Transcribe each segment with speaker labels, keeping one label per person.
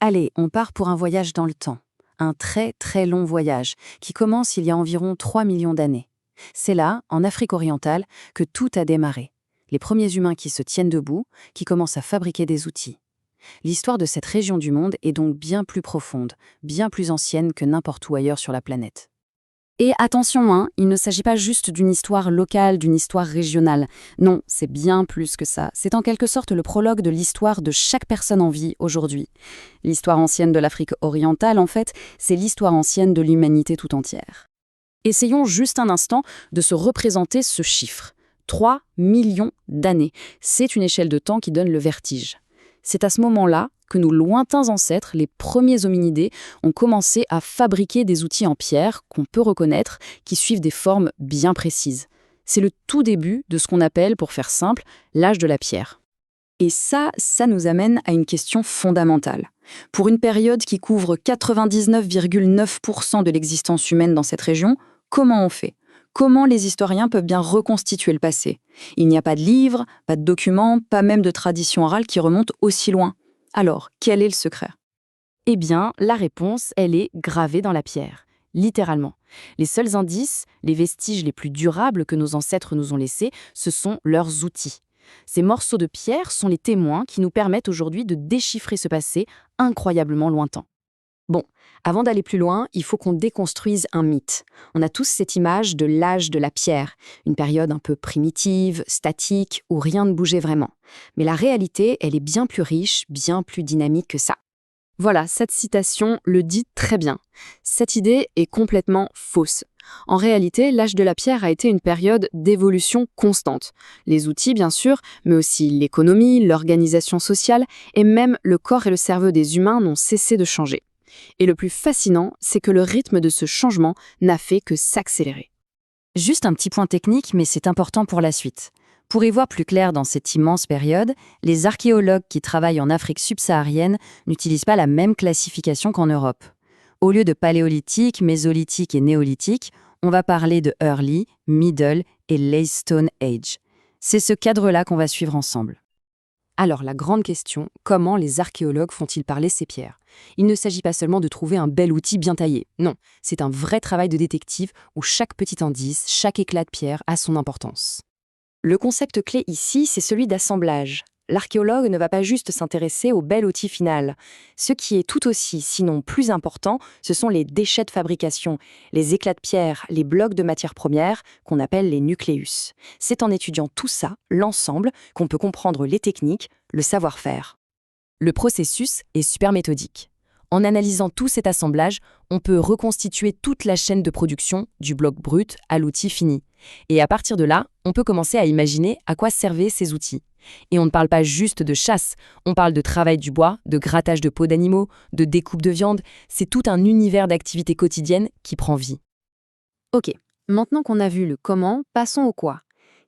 Speaker 1: Allez, on part pour un voyage dans le temps. Un très très long voyage qui commence il y a environ 3 millions d'années. C'est là, en Afrique orientale, que tout a démarré. Les premiers humains qui se tiennent debout, qui commencent à fabriquer des outils. L'histoire de cette région du monde est donc bien plus profonde, bien plus ancienne que n'importe où ailleurs sur la planète. Et attention, il ne s'agit pas juste d'une histoire locale, d'une histoire régionale. Non, c'est bien plus que ça. C'est en quelque sorte le prologue de l'histoire de chaque personne en vie aujourd'hui. L'histoire ancienne de l'Afrique orientale, en fait, c'est l'histoire ancienne de l'humanité tout entière. Essayons juste un instant de se représenter ce chiffre. 3 millions d'années. C'est une échelle de temps qui donne le vertige. C'est à ce moment-là que nos lointains ancêtres, les premiers hominidés, ont commencé à fabriquer des outils en pierre qu'on peut reconnaître, qui suivent des formes bien précises. C'est le tout début de ce qu'on appelle, pour faire simple, l'âge de la pierre. Et ça nous amène à une question fondamentale. Pour une période qui couvre 99,9% de l'existence humaine dans cette région, comment on fait ? Comment les historiens peuvent bien reconstituer le passé ? Il n'y a pas de livres, pas de documents, pas même de tradition orale qui remonte aussi loin. Alors, quel est le secret ? Eh bien, la réponse, elle est gravée dans la pierre, littéralement. Les seuls indices, les vestiges les plus durables que nos ancêtres nous ont laissés, ce sont leurs outils. Ces morceaux de pierre sont les témoins qui nous permettent aujourd'hui de déchiffrer ce passé incroyablement lointain. Bon, avant d'aller plus loin, il faut qu'on déconstruise un mythe. On a tous cette image de l'âge de la pierre, une période un peu primitive, statique, où rien ne bougeait vraiment. Mais la réalité, elle est bien plus riche, bien plus dynamique que ça. Voilà, cette citation le dit très bien. Cette idée est complètement fausse. En réalité, l'âge de la pierre a été une période d'évolution constante. Les outils, bien sûr, mais aussi l'économie, l'organisation sociale, et même le corps et le cerveau des humains n'ont cessé de changer. Et le plus fascinant, c'est que le rythme de ce changement n'a fait que s'accélérer. Juste un petit point technique, mais c'est important pour la suite. Pour y voir plus clair dans cette immense période, les archéologues qui travaillent en Afrique subsaharienne n'utilisent pas la même classification qu'en Europe. Au lieu de paléolithique, mésolithique et néolithique, on va parler de Early, Middle et Late Stone Age. C'est ce cadre-là qu'on va suivre ensemble. Alors la grande question, comment les archéologues font-ils parler ces pierres ? Il ne s'agit pas seulement de trouver un bel outil bien taillé. Non, c'est un vrai travail de détective où chaque petit indice, chaque éclat de pierre a son importance. Le concept clé ici, c'est celui d'assemblage. L'archéologue ne va pas juste s'intéresser au bel outil final. Ce qui est tout aussi, sinon plus important, ce sont les déchets de fabrication, les éclats de pierre, les blocs de matières premières qu'on appelle les nucléus. C'est en étudiant tout ça, l'ensemble, qu'on peut comprendre les techniques, le savoir-faire. Le processus est super méthodique. En analysant tout cet assemblage, on peut reconstituer toute la chaîne de production, du bloc brut à l'outil fini. Et à partir de là, on peut commencer à imaginer à quoi servaient ces outils. Et on ne parle pas juste de chasse, on parle de travail du bois, de grattage de peaux d'animaux, de découpe de viande. C'est tout un univers d'activités quotidiennes qui prend vie. Ok, maintenant qu'on a vu le comment, passons au quoi.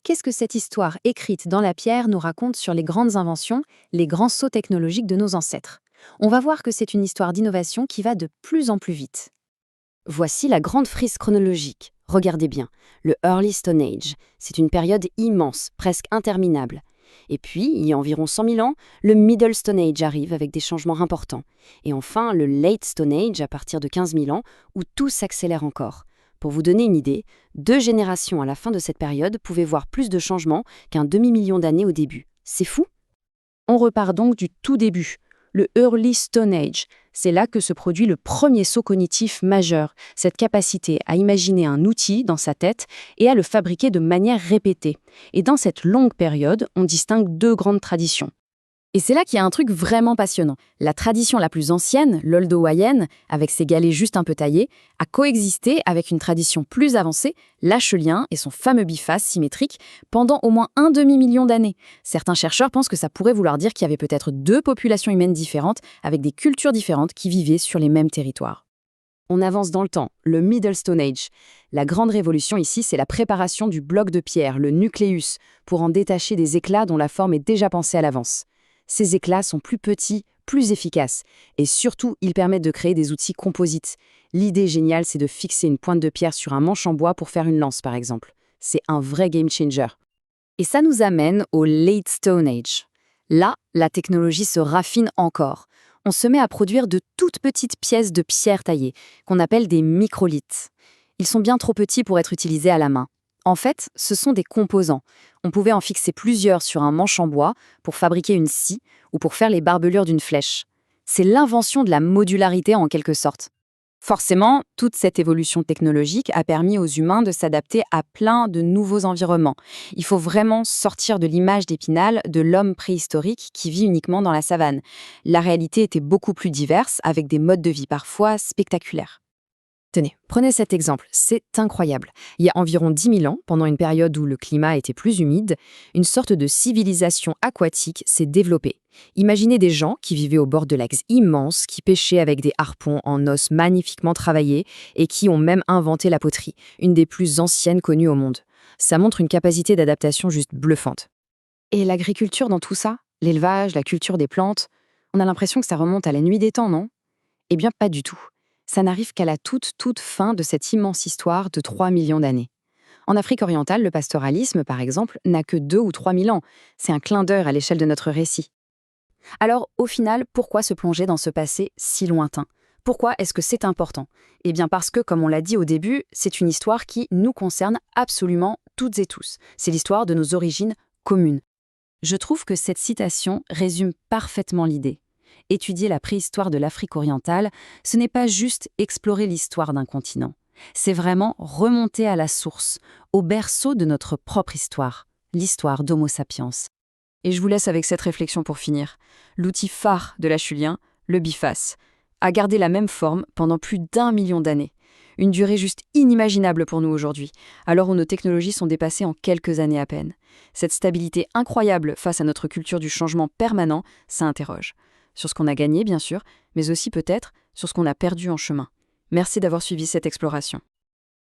Speaker 1: Qu'est-ce que cette histoire écrite dans la pierre nous raconte sur les grandes inventions, les grands sauts technologiques de nos ancêtres ? On va voir que c'est une histoire d'innovation qui va de plus en plus vite. Voici la grande frise chronologique. Regardez bien, le Early Stone Age, c'est une période immense, presque interminable. Et puis, il y a environ 100 000 ans, le Middle Stone Age arrive avec des changements importants. Et enfin, le Late Stone Age à partir de 15 000 ans, où tout s'accélère encore. Pour vous donner une idée, 2 générations à la fin de cette période pouvaient voir plus de changements qu'un demi-million d'années au début. C'est fou ? On repart donc du tout début. Le Early Stone Age, c'est là que se produit le premier saut cognitif majeur, cette capacité à imaginer un outil dans sa tête et à le fabriquer de manière répétée. Et dans cette longue période, on distingue 2 grandes traditions. Et c'est là qu'il y a un truc vraiment passionnant. La tradition la plus ancienne, l'oldowaïenne, avec ses galets juste un peu taillés, a coexisté avec une tradition plus avancée, l'achélien et son fameux biface symétrique, pendant au moins un demi-million d'années. Certains chercheurs pensent que ça pourrait vouloir dire qu'il y avait peut-être 2 populations humaines différentes, avec des cultures différentes qui vivaient sur les mêmes territoires. On avance dans le temps, le Middle Stone Age. La grande révolution ici, c'est la préparation du bloc de pierre, le nucléus, pour en détacher des éclats dont la forme est déjà pensée à l'avance. Ces éclats sont plus petits, plus efficaces. Et surtout, ils permettent de créer des outils composites. L'idée géniale, c'est de fixer une pointe de pierre sur un manche en bois pour faire une lance, par exemple. C'est un vrai game changer. Et ça nous amène au Late Stone Age. Là, la technologie se raffine encore. on se met à produire de toutes petites pièces de pierre taillées, qu'on appelle des microlithes. Ils sont bien trop petits pour être utilisés à la main. En fait, ce sont des composants. On pouvait en fixer plusieurs sur un manche en bois pour fabriquer une scie ou pour faire les barbelures d'une flèche. C'est l'invention de la modularité en quelque sorte. Forcément, toute cette évolution technologique a permis aux humains de s'adapter à plein de nouveaux environnements. Il faut vraiment sortir de l'image d'Épinal de l'homme préhistorique qui vit uniquement dans la savane. La réalité était beaucoup plus diverse, avec des modes de vie parfois spectaculaires. Tenez, prenez cet exemple, c'est incroyable. Il y a environ 10 000 ans, pendant une période où le climat était plus humide, une sorte de civilisation aquatique s'est développée. Imaginez des gens qui vivaient au bord de lacs immenses, qui pêchaient avec des harpons en os magnifiquement travaillés et qui ont même inventé la poterie, une des plus anciennes connues au monde. Ça montre une capacité d'adaptation juste bluffante. Et l'agriculture dans tout ça, l'élevage, la culture des plantes, on a l'impression que ça remonte à la nuit des temps, non? Eh bien, pas du tout. Ça n'arrive qu'à la toute fin de cette immense histoire de 3 millions d'années. En Afrique orientale, le pastoralisme, par exemple, n'a que 2 ou 3 000 ans. C'est un clin d'œil à l'échelle de notre récit. Alors, au final, pourquoi se plonger dans ce passé si lointain? Pourquoi est-ce que c'est important? Eh bien parce que, comme on l'a dit au début, c'est une histoire qui nous concerne absolument toutes et tous. C'est l'histoire de nos origines communes. Je trouve que cette citation résume parfaitement l'idée. Étudier la préhistoire de l'Afrique orientale, ce n'est pas juste explorer l'histoire d'un continent. C'est vraiment remonter à la source, au berceau de notre propre histoire, l'histoire d'Homo sapiens. Et je vous laisse avec cette réflexion pour finir. L'outil phare de l'Achulien, le biface, a gardé la même forme pendant plus d'1 million d'années. Une durée juste inimaginable pour nous aujourd'hui, alors où nos technologies sont dépassées en quelques années à peine. Cette stabilité incroyable face à notre culture du changement permanent, ça interroge. Sur ce qu'on a gagné, bien sûr, mais aussi peut-être sur ce qu'on a perdu en chemin. Merci d'avoir suivi cette exploration.